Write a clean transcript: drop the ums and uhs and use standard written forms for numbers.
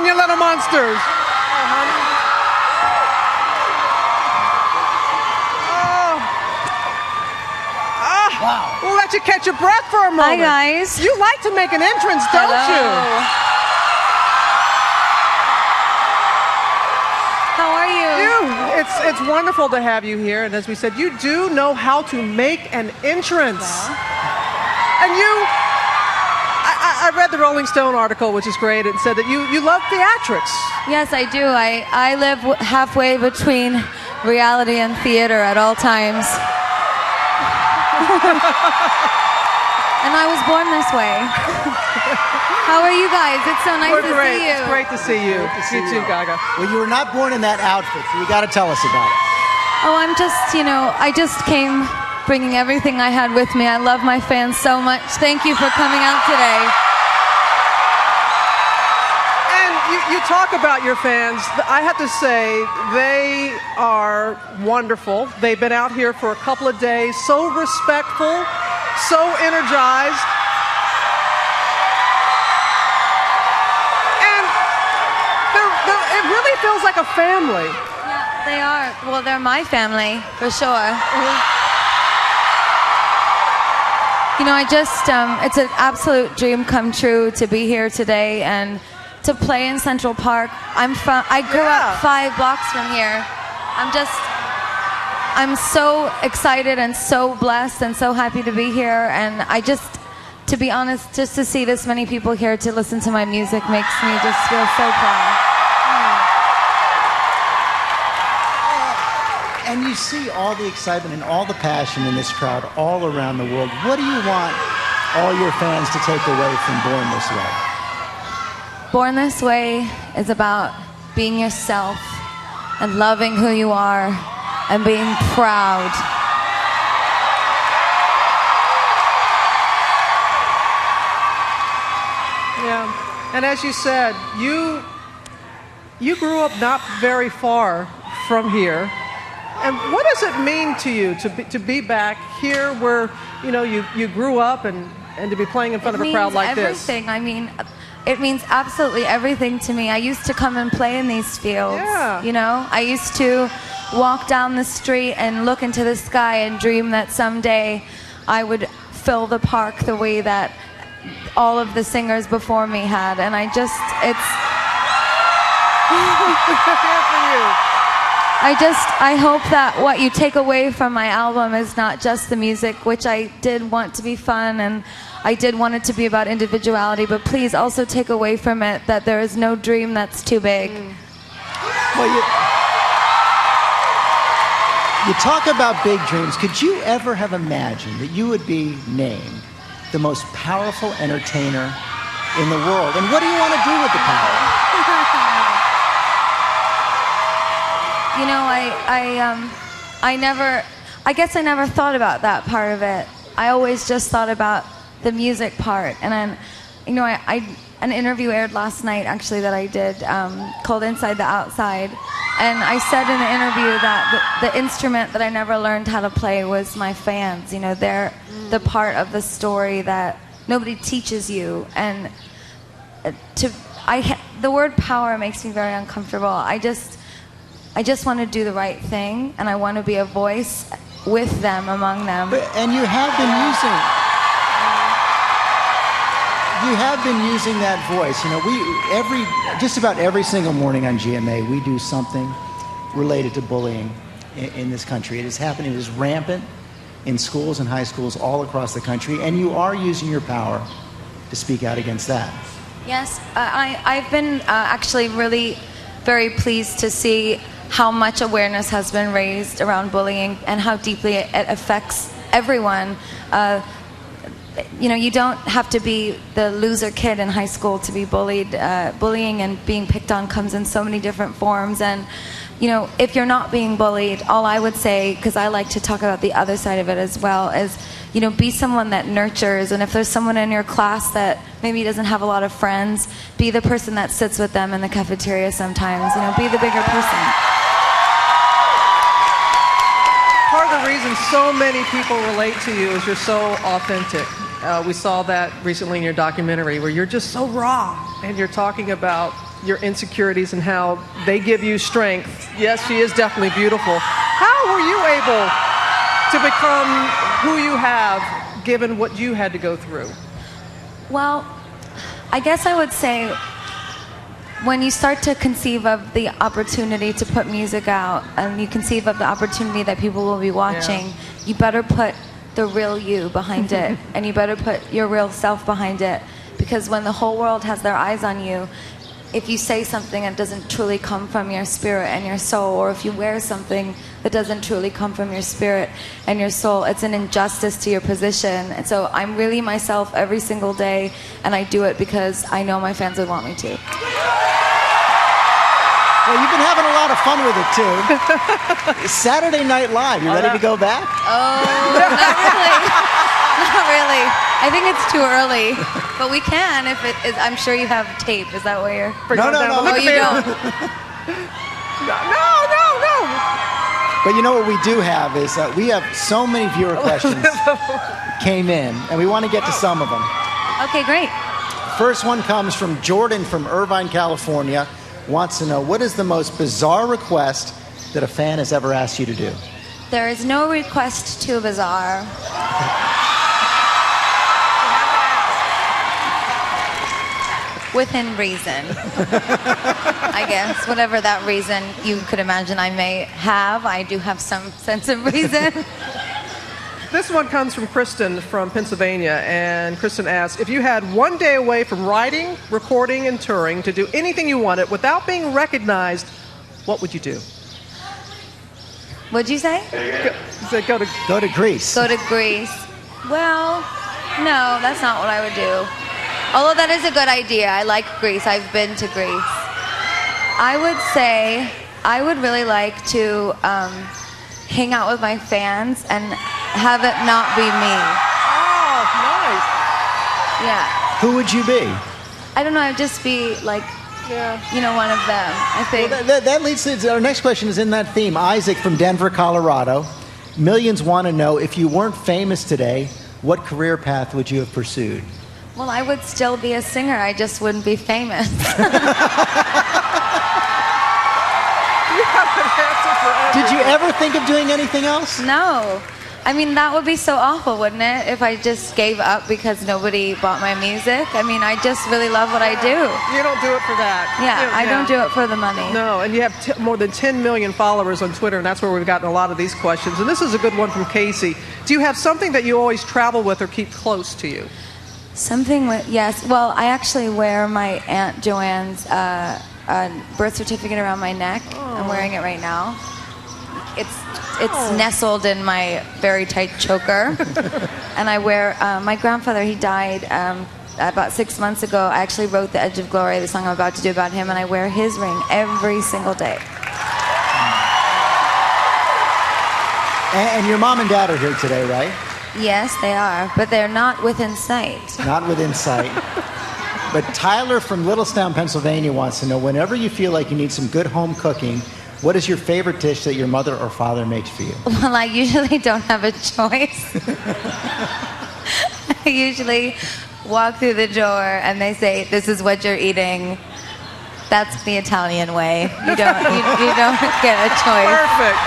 you little monsters. Wow. We'll let you catch your breath for a moment. Hi, guys. You like to make an entrance, don't you? How are you? It's wonderful to have you here. And as we said, you do know how to make an entrance. And I read the Rolling Stone article, which is great. It said that you love theatrics. Yes, I do. I live halfway between reality and theater at all times. And I was born this way. How are you guys? It's so nice to see you. It's great to see you. You too, Gaga. Well, you were not born in that outfit, so you got to tell us about it. Oh, I just came bringing everything I had with me. I love my fans so much. Thank you for coming out today. And you talk about your fans. I have to say, they are wonderful. They've been out here for a couple of days, so respectful, so energized. And it really feels like a family. Yeah, they are. Well, they're my family, for sure. You know, it's an absolute dream come true to be here today and to play in Central Park. I grew up 5 blocks from here. I'm so excited and so blessed and so happy to be here. And to be honest, just to see this many people here to listen to my music makes me just feel so proud. And you see all the excitement and all the passion in this crowd all around the world. What do you want all your fans to take away from Born This Way? Born This Way is about being yourself and loving who you are and being proud. Yeah. And as you said, you grew up not very far from here. And what does it mean to you to be back here where, you grew up and to be playing in front of a crowd like this? Everything. I mean, it means absolutely everything to me. I used to come and play in these fields. Yeah. I used to walk down the street and look into the sky and dream that someday I would fill the park the way that all of the singers before me had. And it's I hope that what you take away from my album is not just the music, which I did want to be fun and I did want it to be about individuality, but please also take away from it that there is no dream that's too big. Well, you talk about big dreams. Could you ever have imagined that you would be named the most powerful entertainer in the world? And what do you want to do with the power? I guess I never thought about that part of it. I always just thought about the music part. And then, an interview aired last night, actually, that I did called Inside the Outside. And I said in the interview that the instrument that I never learned how to play was my fans. They're the part of the story that nobody teaches you. And the word power makes me very uncomfortable. I just want to do the right thing, and I want to be a voice with them, among them. And you have been using that voice. Just about every single morning on GMA, we do something related to bullying in this country. It is happening. It is rampant in schools and high schools all across the country, and you are using your power to speak out against that. Yes, I've been actually really very pleased to see how much awareness has been raised around bullying and how deeply it affects everyone. You don't have to be the loser kid in high school to be bullied. Bullying and being picked on comes in so many different forms. And, if you're not being bullied, all I would say, because I like to talk about the other side of it as well, is, be someone that nurtures. And if there's someone in your class that maybe doesn't have a lot of friends, be the person that sits with them in the cafeteria sometimes. Be the bigger person. Part of the reason so many people relate to you is you're so authentic. We saw that recently in your documentary where you're just so raw and you're talking about your insecurities and how they give you strength. Yes, she is definitely beautiful. How were you able to become who you have, given what you had to go through? Well, I guess I would say when you start to conceive of the opportunity to put music out and you conceive of the opportunity that people will be watching, you better put the real you behind it and you better put your real self behind it, because when the whole world has their eyes on you, if you say something that doesn't truly come from your spirit and your soul, or if you wear something that doesn't truly come from your spirit and your soul, it's an injustice to your position. And so I'm really myself every single day, and I do it because I know my fans would want me to. Well, you've been having a lot of fun with it, too. Saturday Night Live, you ready to go back? Oh, not really. Not really. I think it's too early. But we can if it is. I'm sure you have tape. Is that where you're... No. Oh, you don't? No. But you know what we do have is we have so many viewer questions came in, and we want to get to some of them. Okay, great. First one comes from Jordan from Irvine, California. Wants to know, what is the most bizarre request that a fan has ever asked you to do? There is no request too bizarre. Within reason. I guess. Whatever that reason you could imagine I may have, I do have some sense of reason. This one comes from Kristen from Pennsylvania, and Kristen asks, if you had one day away from writing, recording, and touring to do anything you wanted without being recognized, what would you do? What'd you say? Go to Greece. Go to Greece. Well, no, that's not what I would do. Although that is a good idea. I like Greece. I've been to Greece. I would say I would really like to hang out with my fans and have it not be me. Oh, nice. Yeah. Who would you be? I don't know. I'd just be like, one of them, I think. Well, that leads to our next question is in that theme. Isaac from Denver, Colorado. Millions want to know, if you weren't famous today, what career path would you have pursued? Well, I would still be a singer. I just wouldn't be famous. Did you ever think of doing anything else? No. I mean, that would be so awful, wouldn't it? If I just gave up because nobody bought my music. I mean, I just really love what I do. You don't do it for that. Yeah, I don't do it for the money. No, and you have more than 10 million followers on Twitter, and that's where we've gotten a lot of these questions. And this is a good one from Casey. Do you have something that you always travel with or keep close to you? Something with, yes. Well, I actually wear my Aunt Joanne's birth certificate around my neck. Oh. I'm wearing it right now. It's nestled in my very tight choker. And I wear, my grandfather, he died about 6 months ago. I actually wrote The Edge of Glory, the song I'm about to do about him, and I wear his ring every single day. And your mom and dad are here today, right? Yes, they are, but they're not within sight. Not within sight. But Tyler from Littlestown, Pennsylvania wants to know, whenever you feel like you need some good home cooking, what is your favorite dish that your mother or father makes for you? Well, I usually don't have a choice. I usually walk through the door and they say, "This is what you're eating." That's the Italian way. You don't get a choice. Perfect.